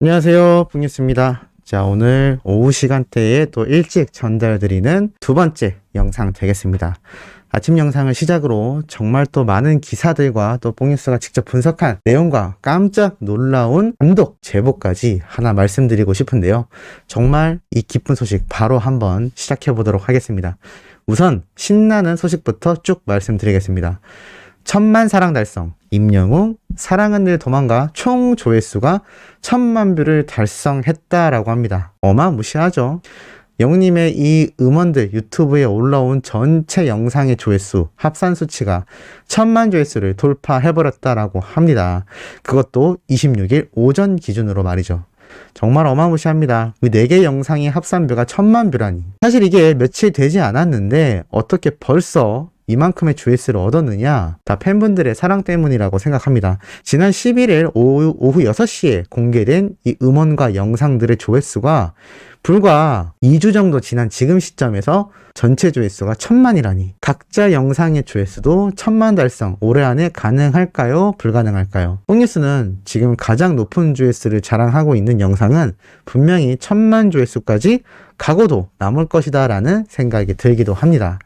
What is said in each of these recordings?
안녕하세요, 붕뉴스입니다. 자, 오늘 오후 시간대에 또 일찍 전달드리는 두 번째 영상 되겠습니다. 아침 영상을 시작으로 정말 또 많은 기사들과 또 뽕뉴스가 직접 분석한 내용과 깜짝 놀라운 단독 제보까지 하나 말씀드리고 싶은데요. 정말 이 기쁜 소식 바로 한번 시작해 보도록 하겠습니다. 우선 신나는 소식부터 쭉 말씀드리겠습니다. 1000만 사랑 달성, 임영웅 사랑은 늘 도망가 총 조회수가 1000만 뷰를 달성했다라고 합니다. 어마무시하죠. 영웅님의 이 음원들 유튜브에 올라온 전체 영상의 조회수 합산 수치가 1000만 조회수를 돌파해버렸다라고 합니다. 그것도 26일 오전 기준으로 말이죠. 정말 어마무시합니다. 이 4개 영상의 합산뷰가 1000만 뷰라니. 사실 이게 며칠 되지 않았는데 어떻게 벌써 이만큼의 조회수를 얻었느냐? 다 팬분들의 사랑 때문이라고 생각합니다. 지난 11일 오후 6시에 공개된 이 음원과 영상들의 조회수가 불과 2주 정도 지난 지금 시점에서 전체 조회수가 1000만이라니. 각자 영상의 조회수도 1000만 달성 올해 안에 가능할까요? 불가능할까요? 뽕뉴스는 지금 가장 높은 조회수를 자랑하고 있는 영상은 분명히 1000만 조회수까지 각오도 남을 것이다 라는 생각이 들기도 합니다.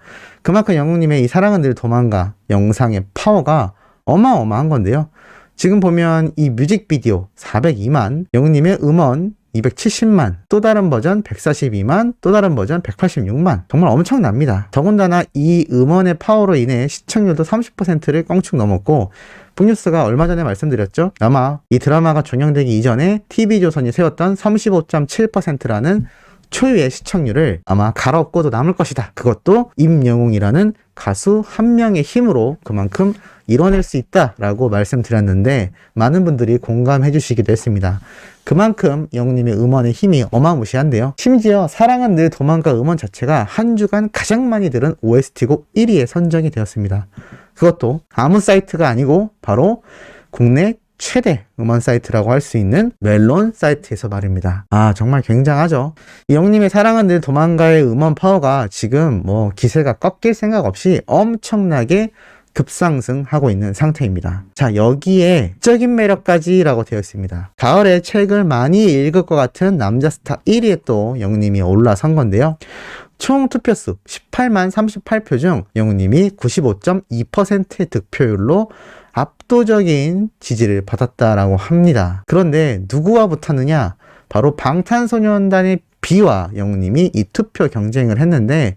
그만큼 영웅님의 이 사랑은 늘 도망가 영상의 파워가 어마어마한 건데요. 지금 보면 이 뮤직비디오 402만, 영웅님의 음원 270만, 또 다른 버전 142만, 또 다른 버전 186만. 정말 엄청납니다. 더군다나 이 음원의 파워로 인해 시청률도 30%를 껑충 넘었고, 뽕뉴스가 얼마 전에 말씀드렸죠? 아마 이 드라마가 종영되기 이전에 TV조선이 세웠던 35.7%라는 초유의 시청률을 아마 갈아엎고도 남을 것이다. 그것도 임영웅이라는 가수 한 명의 힘으로 그만큼 이뤄낼 수 있다라고 말씀드렸는데 많은 분들이 공감해 주시기도 했습니다. 그만큼 영웅님의 음원의 힘이 어마무시한데요. 심지어 사랑은 늘 도망가 음원 자체가 한 주간 가장 많이 들은 OST곡 1위에 선정이 되었습니다. 그것도 아무 사이트가 아니고 바로 국내 최대 음원 사이트라고 할 수 있는 멜론 사이트에서 말입니다. 아, 정말 굉장하죠. 이 영님의 사랑은 늘 도망가의 음원 파워가 지금 기세가 꺾일 생각 없이 엄청나게 급상승하고 있는 상태입니다. 자, 여기에 적인 매력까지라고 되어 있습니다. 가을에 책을 많이 읽을 것 같은 남자 스타 1위에 또 영님이 올라선 건데요. 총 투표수 18만 38표 중 영웅님이 95.2%의 득표율로 압도적인 지지를 받았다라고 합니다. 그런데 누구와 붙었느냐? 바로 방탄소년단의 B와 영웅님이 이 투표 경쟁을 했는데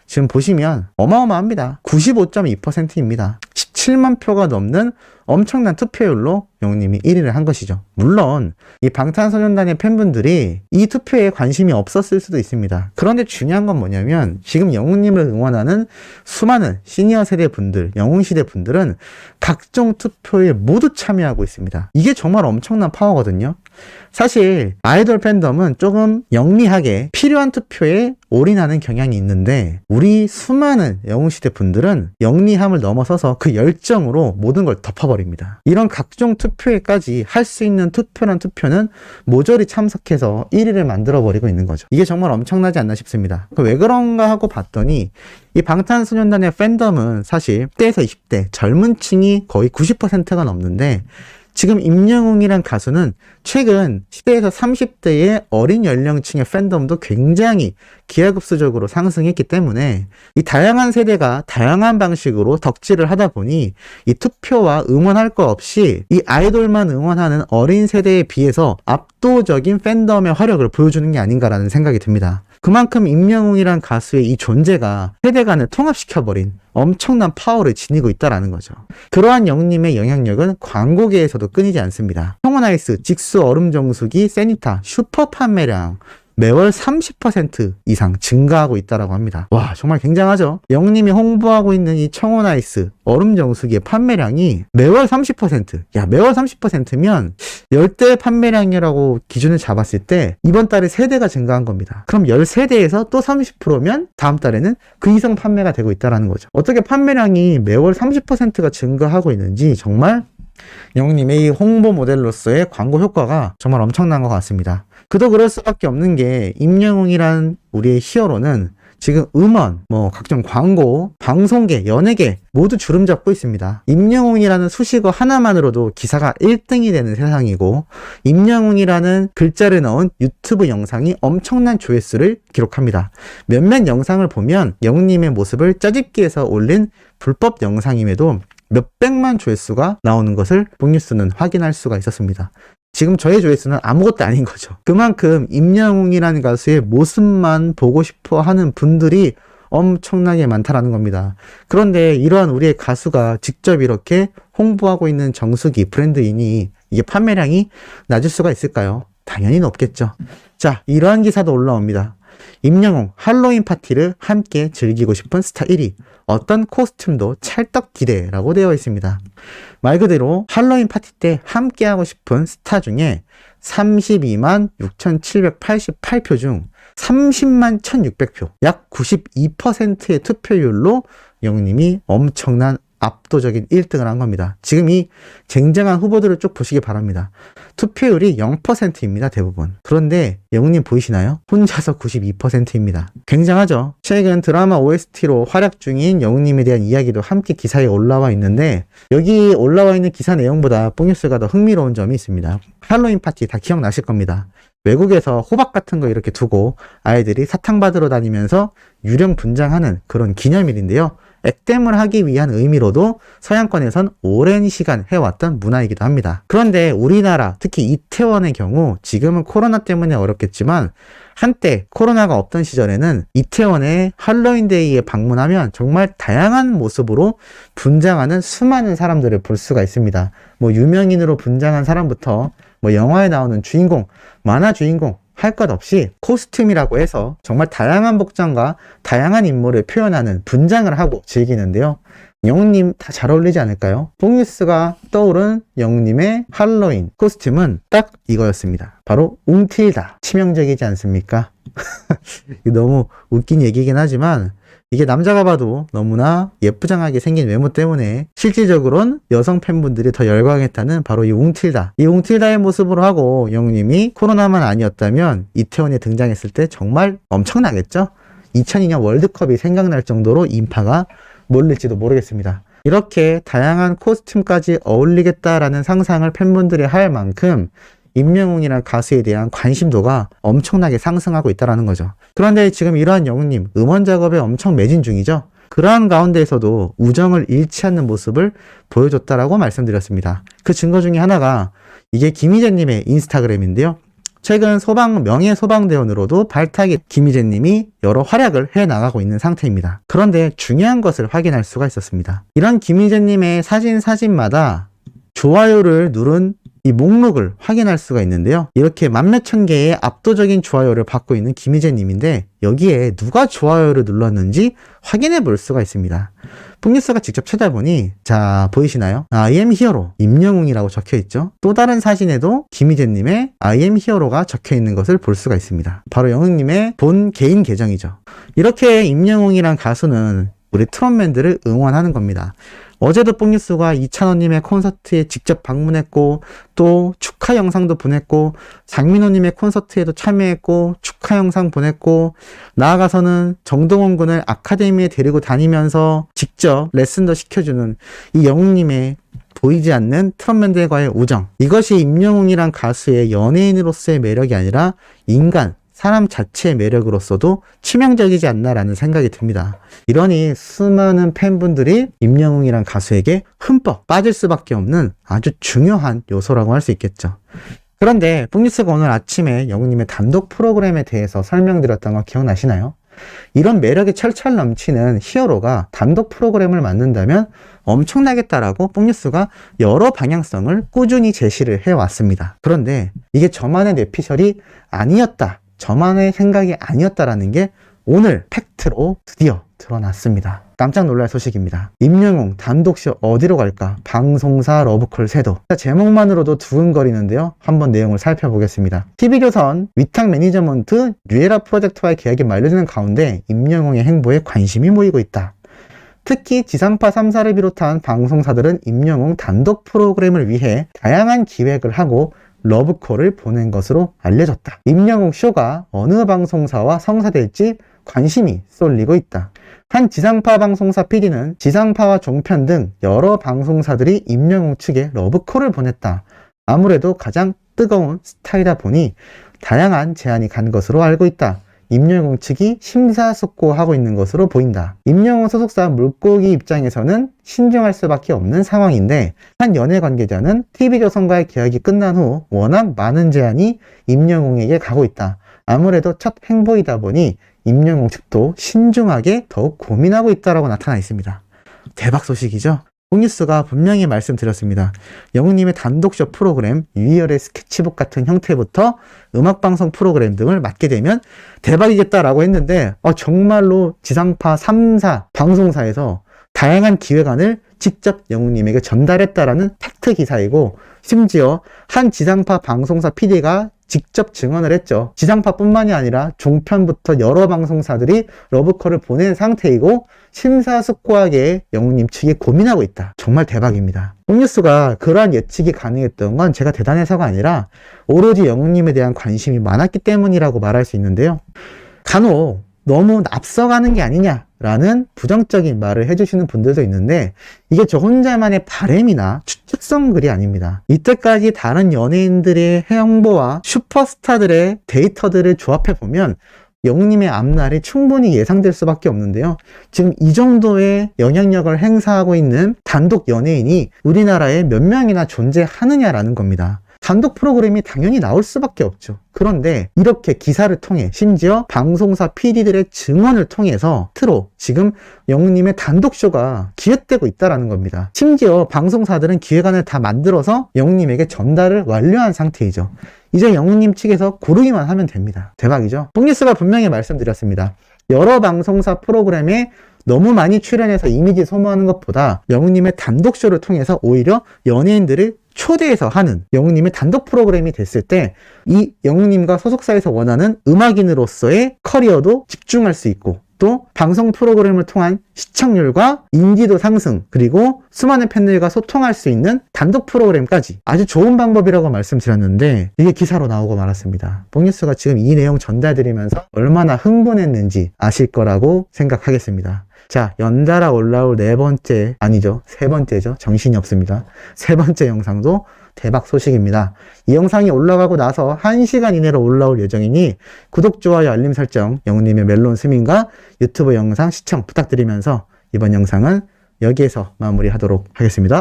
지금 보시면 어마어마합니다. 95.2%입니다. 17만 표가 넘는 엄청난 투표율로 영웅님이 1위를 한 것이죠. 물론 이 방탄소년단의 팬분들이 이 투표에 관심이 없었을 수도 있습니다. 그런데 중요한 건 뭐냐면 지금 영웅님을 응원하는 수많은 시니어 세대 분들, 영웅시대 분들은 각종 투표에 모두 참여하고 있습니다. 이게 정말 엄청난 파워거든요. 사실 아이돌 팬덤은 조금 영리하게 필요한 투표에 올인하는 경향이 있는데 우리 수많은 영웅시대 분들은 영리함을 넘어서서 그 열정으로 모든 걸 덮어버립니다. 이런 각종 투표에까지 할 수 있는 투표란 투표는 모조리 참석해서 1위를 만들어버리고 있는 거죠. 이게 정말 엄청나지 않나 싶습니다. 왜 그런가 하고 봤더니 이 방탄소년단의 팬덤은 사실 10대에서 20대 젊은 층이 거의 90%가 넘는데 지금 임영웅이란 가수는 최근 10대에서 30대의 어린 연령층의 팬덤도 굉장히 기하급수적으로 상승했기 때문에 이 다양한 세대가 다양한 방식으로 덕질을 하다 보니 이 투표와 응원할 거 없이 이 아이돌만 응원하는 어린 세대에 비해서 압도적인 팬덤의 화력을 보여주는 게 아닌가라는 생각이 듭니다. 그만큼 임영웅이란 가수의 이 존재가 세대 간을 통합시켜버린 엄청난 파워를 지니고 있다는 거죠. 그러한 영웅님의 영향력은 광고계에서도 끊이지 않습니다. 청원아이스, 직수 얼음정수기, 세니타, 슈퍼 판매량 매월 30% 이상 증가하고 있다고 합니다. 와, 정말 굉장하죠? 영웅님이 홍보하고 있는 이 청원아이스, 얼음정수기의 판매량이 매월 30%. 야, 매월 30%면 10대 판매량이라고 기준을 잡았을 때 이번 달에 3대가 증가한 겁니다. 그럼 13대에서 또 30%면 다음 달에는 그 이상 판매가 되고 있다는 거죠. 어떻게 판매량이 매월 30%가 증가하고 있는지 정말 영웅님의 이 홍보 모델로서의 광고 효과가 정말 엄청난 것 같습니다. 그도 그럴 수밖에 없는 게 임영웅이란 우리의 히어로는 지금 음원, 각종 광고, 방송계, 연예계 모두 주름 잡고 있습니다. 임영웅이라는 수식어 하나만으로도 기사가 1등이 되는 세상이고, 임영웅이라는 글자를 넣은 유튜브 영상이 엄청난 조회수를 기록합니다. 몇몇 영상을 보면 영웅님의 모습을 짜집기해서 올린 불법 영상임에도 몇백만 조회수가 나오는 것을 뽕뉴스는 확인할 수가 있었습니다. 지금 저의 조회수는 아무것도 아닌 거죠. 그만큼 임영웅이라는 가수의 모습만 보고 싶어 하는 분들이 엄청나게 많다라는 겁니다. 그런데 이러한 우리의 가수가 직접 이렇게 홍보하고 있는 정수기 브랜드이니 이게 판매량이 낮을 수가 있을까요? 당연히 높겠죠. 자, 이러한 기사도 올라옵니다. 임영웅 할로윈 파티를 함께 즐기고 싶은 스타 1위. 어떤 코스튬도 찰떡 기대라고 되어 있습니다. 말 그대로 할로윈 파티 때 함께하고 싶은 스타 중에 32만 6,788표 중 30만 1,600표, 약 92%의 투표율로 영웅님이 엄청난 압도적인 1등을 한 겁니다. 지금 이 쟁쟁한 후보들을 쭉 보시기 바랍니다. 투표율이 0%입니다. 대부분. 그런데 영웅님 보이시나요? 혼자서 92%입니다. 굉장하죠? 최근 드라마 OST로 활약 중인 영웅님에 대한 이야기도 함께 기사에 올라와 있는데, 여기 올라와 있는 기사 내용보다 뽕뉴스가 더 흥미로운 점이 있습니다. 할로윈 파티 다 기억나실 겁니다. 외국에서 호박 같은 거 이렇게 두고 아이들이 사탕 받으러 다니면서 유령 분장하는 그런 기념일인데요. 액땜을 하기 위한 의미로도 서양권에선 오랜 시간 해왔던 문화이기도 합니다. 그런데 우리나라, 특히 이태원의 경우 지금은 코로나 때문에 어렵겠지만 한때 코로나가 없던 시절에는 이태원의 할로윈데이에 방문하면 정말 다양한 모습으로 분장하는 수많은 사람들을 볼 수가 있습니다. 유명인으로 분장한 사람부터 영화에 나오는 주인공, 만화 주인공 할 것 없이 코스튬이라고 해서 정말 다양한 복장과 다양한 인물을 표현하는 분장을 하고 즐기는데요. 영웅님 다 잘 어울리지 않을까요? 뽕뉴스가 떠오른 영웅님의 할로윈 코스튬은 딱 이거였습니다. 바로 웅틸다. 치명적이지 않습니까? 너무 웃긴 얘기긴 하지만 이게 남자가 봐도 너무나 예쁘장하게 생긴 외모 때문에 실질적으로는 여성 팬분들이 더 열광했다는 바로 이 웅틸다. 이 웅틸다의 모습으로 하고 영웅님이 코로나만 아니었다면 이태원에 등장했을 때 정말 엄청나겠죠? 2002년 월드컵이 생각날 정도로 인파가 몰릴지도 모르겠습니다. 이렇게 다양한 코스튬까지 어울리겠다라는 상상을 팬분들이 할 만큼 임영웅이라는 가수에 대한 관심도가 엄청나게 상승하고 있다는 거죠. 그런데 지금 이러한 영웅님 음원 작업에 엄청 매진 중이죠. 그러한 가운데에서도 우정을 잃지 않는 모습을 보여줬다라고 말씀드렸습니다. 그 증거 중에 하나가 이게 김희재님의 인스타그램인데요. 최근 명예 소방대원으로도 발탁이 김희재님이 여러 활약을 해나가고 있는 상태입니다. 그런데 중요한 것을 확인할 수가 있었습니다. 이런 김희재님의 사진마다 좋아요를 누른 이 목록을 확인할 수가 있는데요. 이렇게 만몇천 개의 압도적인 좋아요를 받고 있는 김희재님인데 여기에 누가 좋아요를 눌렀는지 확인해 볼 수가 있습니다. 뽕뉴스가 직접 찾아보니 자 보이시나요? I am hero 임영웅이라고 적혀 있죠. 또 다른 사진에도 김희재님의 I am hero가 적혀 있는 것을 볼 수가 있습니다. 바로 영웅님의 본 개인 계정이죠. 이렇게 임영웅이란 가수는 우리 트롯맨들을 응원하는 겁니다. 어제도 뽕뉴스가 이찬원님의 콘서트에 직접 방문했고 또 축하 영상도 보냈고 장민호님의 콘서트에도 참여했고 축하 영상 보냈고 나아가서는 정동원 군을 아카데미에 데리고 다니면서 직접 레슨도 시켜주는 이 영웅님의 보이지 않는 트롯맨들과의 우정, 이것이 임영웅이란 가수의 연예인으로서의 매력이 아니라 인간, 사람 자체의 매력으로서도 치명적이지 않나라는 생각이 듭니다. 이러니 수많은 팬분들이 임영웅이란 가수에게 흠뻑 빠질 수밖에 없는 아주 중요한 요소라고 할 수 있겠죠. 그런데 뽕뉴스가 오늘 아침에 영웅님의 단독 프로그램에 대해서 설명드렸던 거 기억나시나요? 이런 매력이 철철 넘치는 히어로가 단독 프로그램을 만든다면 엄청나겠다라고 뽕뉴스가 여러 방향성을 꾸준히 제시를 해왔습니다. 그런데 이게 저만의 뇌피셜이 아니었다, 저만의 생각이 아니었다라는 게 오늘 팩트로 드디어 드러났습니다. 깜짝 놀랄 소식입니다. 임영웅 단독쇼 어디로 갈까? 방송사 러브콜 세도. 제목만으로도 두근거리는데요. 한번 내용을 살펴보겠습니다. TV조선 위탁 매니저먼트 뉴에라 프로젝트와의 계약이 만료되는 가운데 임영웅의 행보에 관심이 모이고 있다. 특히 지상파 3사를 비롯한 방송사들은 임영웅 단독 프로그램을 위해 다양한 기획을 하고 러브콜을 보낸 것으로 알려졌다. 임영웅 쇼가 어느 방송사와 성사될지 관심이 쏠리고 있다. 한 지상파 방송사 PD는 지상파와 종편 등 여러 방송사들이 임영웅 측에 러브콜을 보냈다. 아무래도 가장 뜨거운 스타이다 보니 다양한 제안이 간 것으로 알고 있다. 임영웅 측이 심사숙고하고 있는 것으로 보인다. 임영웅 소속사 물고기 입장에서는 신중할 수밖에 없는 상황인데, 한 연예 관계자는 TV조선과의 계약이 끝난 후 워낙 많은 제안이 임영웅에게 가고 있다. 아무래도 첫 행보이다 보니 임영웅 측도 신중하게 더욱 고민하고 있다라고 나타나 있습니다. 대박 소식이죠? 뽕뉴스가 분명히 말씀드렸습니다. 영웅님의 단독쇼 프로그램, 유희열의 스케치북 같은 형태부터 음악방송 프로그램 등을 맡게 되면 대박이겠다라고 했는데, 정말로 지상파 3사 방송사에서 다양한 기획안을 직접 영웅님에게 전달했다라는 팩트 기사이고, 심지어 한 지상파 방송사 PD가 직접 증언을 했죠. 지상파뿐만이 아니라 종편부터 여러 방송사들이 러브콜을 보낸 상태이고 심사숙고하게 영웅님 측이 고민하고 있다. 정말 대박입니다. 뽕뉴스가 그러한 예측이 가능했던 건 제가 대단해서가 아니라 오로지 영웅님에 대한 관심이 많았기 때문이라고 말할 수 있는데요. 간혹 너무 앞서가는 게 아니냐라는 부정적인 말을 해주시는 분들도 있는데, 이게 저 혼자만의 바램이나 추측성 글이 아닙니다. 이때까지 다른 연예인들의 행보와 슈퍼스타들의 데이터들을 조합해보면 영웅님의 앞날이 충분히 예상될 수밖에 없는데요. 지금 이 정도의 영향력을 행사하고 있는 단독 연예인이 우리나라에 몇 명이나 존재하느냐라는 겁니다. 단독 프로그램이 당연히 나올 수밖에 없죠. 그런데 이렇게 기사를 통해, 심지어 방송사 PD들의 증언을 통해서 트로 지금 영웅님의 단독쇼가 기획되고 있다는 겁니다. 심지어 방송사들은 기획안을 다 만들어서 영웅님에게 전달을 완료한 상태이죠. 이제 영웅님 측에서 고르기만 하면 됩니다. 대박이죠? 뽕뉴스가 분명히 말씀드렸습니다. 여러 방송사 프로그램에 너무 많이 출연해서 이미지 소모하는 것보다 영웅님의 단독쇼를 통해서 오히려 연예인들을 초대해서 하는 영웅님의 단독 프로그램이 됐을 때 이 영웅님과 소속사에서 원하는 음악인으로서의 커리어도 집중할 수 있고, 또 방송 프로그램을 통한 시청률과 인지도 상승, 그리고 수많은 팬들과 소통할 수 있는 단독 프로그램까지 아주 좋은 방법이라고 말씀드렸는데 이게 기사로 나오고 말았습니다. 뽕뉴스가 지금 이 내용 전달드리면서 얼마나 흥분했는지 아실 거라고 생각하겠습니다. 자, 연달아 올라올 세 번째죠. 정신이 없습니다. 세 번째 영상도 대박 소식입니다. 이 영상이 올라가고 나서 1시간 이내로 올라올 예정이니 구독, 좋아요, 알림 설정, 영웅님의 멜론 스밍과 유튜브 영상 시청 부탁드리면서 이번 영상은 여기에서 마무리하도록 하겠습니다.